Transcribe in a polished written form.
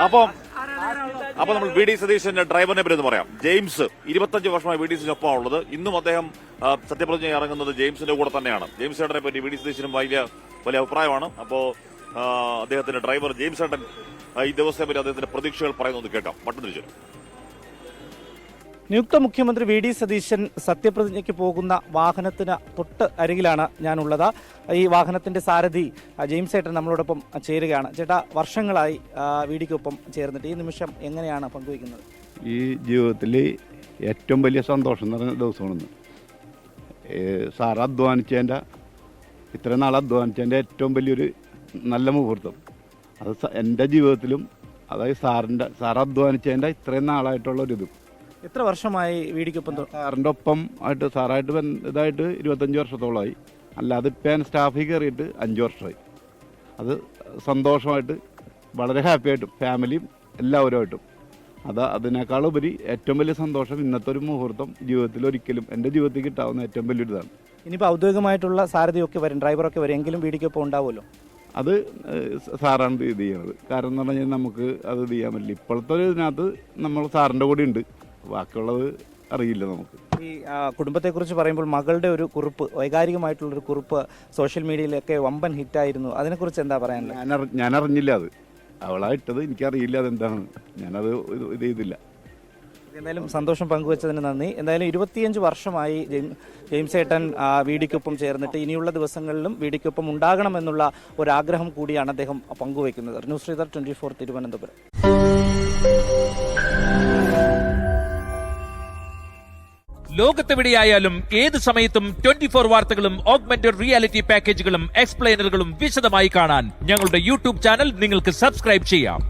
അപ്പൊ നമ്മൾ V D സതീശന്റെ ഡ്രൈവറിനെ പറ്റി ഒന്ന് പറയാം. ജെയിംസ് 25 വർഷമായി വി ഡി സതീശനൊപ്പം ഉള്ളത്. ഇന്നും അദ്ദേഹം സത്യപ്രതിജ്ഞ ഇറങ്ങുന്നത് ജെയിംസിന്റെ കൂടെ തന്നെയാണ്. ജെയിംസ് ചേട്ടനെ പറ്റി വി ഡി സതീശനും വലിയ അഭിപ്രായമാണ്. അപ്പോ അദ്ദേഹത്തിന്റെ ഡ്രൈവർ ജെയിംസ് ചേട്ടൻ ഈ ദിവസത്തെ പറ്റി അദ്ദേഹത്തിന്റെ പ്രതീക്ഷകൾ പറയുന്നത് കേൾക്കാം. മട്ടും തിരിച്ചു. നിയുക്ത മുഖ്യമന്ത്രി വി ഡി സതീശൻ സത്യപ്രതിജ്ഞയ്ക്ക് പോകുന്ന വാഹനത്തിന് തൊട്ട് അരികിലാണ് ഞാനുള്ളത്. ഈ വാഹനത്തിന്റെ സാരഥി ജെയിംസ് ചേട്ടൻ നമ്മളോടൊപ്പം ചേരുകയാണ്. ചേട്ടാ, വർഷങ്ങളായി വി ഡിക്കൊപ്പം ചേർന്നിട്ട് ഈ നിമിഷം എങ്ങനെയാണ് പങ്കുവയ്ക്കുന്നത്? ഈ ജീവിതത്തിൽ ഏറ്റവും വലിയ സന്തോഷം നിറഞ്ഞ ദിവസമാണെന്ന്. സാർ അധ്വാനിച്ചതിൻ്റെ ഇത്രയും നാൾ അധ്വാനിച്ചതിൻ്റെ ഏറ്റവും വലിയൊരു നല്ല മുഹൂർത്തം അത് എൻ്റെ ജീവിതത്തിലും, അതായത് സാർ അധ്വാനിച്ചതിൻ്റെ ഇത്രയും നാളായിട്ടുള്ളൊരിതും. എത്ര വർഷമായി വി ഡിക്കൊപ്പം? സാറിൻ്റെ ഒപ്പം ആയിട്ട് സാറായിട്ട് ഇതായിട്ട് 25 വർഷത്തോളമായി. അല്ലാതെ ഇപ്പം ഞാൻ സ്റ്റാഫിൽ കയറിയിട്ട് 5 വർഷമായി. അത് സന്തോഷമായിട്ട് വളരെ ഹാപ്പിയായിട്ടും ഫാമിലിയും എല്ലാവരുമായിട്ടും അതിനേക്കാളുപരി ഏറ്റവും വലിയ സന്തോഷം ഇന്നത്തെ ഒരു മുഹൂർത്തം ജീവിതത്തിൽ ഒരിക്കലും എൻ്റെ ജീവിതത്തിൽ കിട്ടാവുന്ന ഏറ്റവും വലിയൊരിതാണ്. ഇനിയിപ്പോൾ ഔദ്യോഗികമായിട്ടുള്ള സാരഥിയൊക്കെ വരും, ഡ്രൈവറൊക്കെ വരും, എങ്കിലും വി ഡിക്കൊപ്പം ഉണ്ടാവുമല്ലോ. അത് സാറാണ് ഇത് ചെയ്യുന്നത്. കാരണം എന്ന് പറഞ്ഞു കഴിഞ്ഞാൽ നമുക്ക് അത് ചെയ്യാൻ പറ്റില്ല. ഇപ്പോഴത്തെ ഒരു ഇതിനകത്ത് നമ്മൾ സാറിൻ്റെ കൂടെ ഉണ്ട്, ബാക്കിയുള്ളത് അറിയില്ല നമുക്ക്. ഈ കുടുംബത്തെക്കുറിച്ച് പറയുമ്പോൾ മകളുടെ ഒരു കുറിപ്പ്, വൈകാരികമായിട്ടുള്ളൊരു കുറിപ്പ് സോഷ്യൽ മീഡിയയിലൊക്കെ വമ്പൻ ഹിറ്റായിരുന്നു. അതിനെക്കുറിച്ച് എന്താ പറയാനുള്ളത്? ഞാൻ അറിഞ്ഞില്ല, അത് അവളായിട്ടത് എനിക്കറിയില്ല അതെന്താണ്. ഞാനത് ഇത് ചെയ്തില്ല. എന്തായാലും സന്തോഷം പങ്കുവച്ചതിന് നന്ദി. എന്തായാലും 25 വർഷമായി ജെയിംസ് ഏട്ടൻ വി ഡിക്കൊപ്പം ചേർന്നിട്ട് ഇനിയുള്ള ദിവസങ്ങളിലും വി ഡിക്കൊപ്പം ഉണ്ടാകണമെന്നുള്ള ഒരാഗ്രഹം കൂടിയാണ് അദ്ദേഹം പങ്കുവയ്ക്കുന്നത്. News reader 24 Thiruvananthapuram. ലോകത്തെവിടെയായാലും ഏത് സമയത്തും 24 വാർത്തകളും ഓഗ്മെന്റഡ് റിയാലിറ്റി പാക്കേജുകളും എക്സ്പ്ലെയിനറുകളും വിശദമായി കാണാൻ ഞങ്ങളുടെ യൂട്യൂബ് ചാനൽ നിങ്ങൾക്ക് സബ്സ്ക്രൈബ് ചെയ്യാം.